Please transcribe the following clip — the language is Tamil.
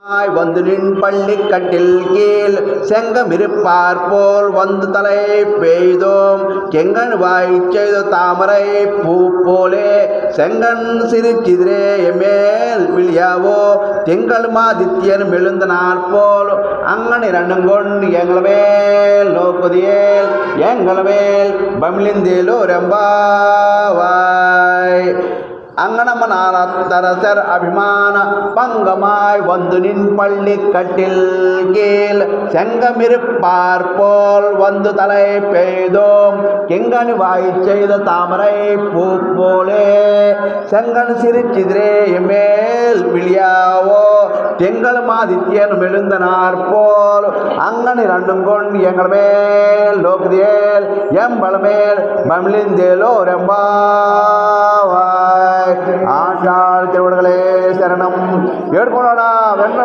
வந்து நின் பள்ளி கட்டில் கீழ் செங்கமிருப்பார் போல் வந்து தலை பெய்தோம் கெங்கன் வாய் செய்த தாமரை பூ போலே செங்கன் சிறு சிதிரே எமேல் விழியாவோ திங்கள் மாதித்தியன் மெழுந்த நாற்போல் அங்கனி ரெண்டும் கொண்டு எங்கள மேல் நோக்குதியேல் எங்கள மேல் பமிழிந்தேலோ ரெம்பாவாய் அங்கனமனாரத்தரசர் அபிமான பங்கமாய் வந்து நின் பள்ளி கட்டில் கீழ் செங்கமிருப்பார் போல் வந்து தலை பெய்தோம் கெங்கனி வாய் செய்த தாமரை பூ போலே செங்கன் சிறு சிதிரே மேல் விழியாவோ தெங்கள் மாதித்தியன் மெழுந்த நாற்போல் அங்கனி ரெண்டும் கொண்டு எங்கள் மேல் நோக்குதியேல் எம்பளமேல் பமிழிந்தேலோ ரெம்பாவாய் ஆண்டாள் திருவடிகளே சரணம். ஏற்கனடா வென்ற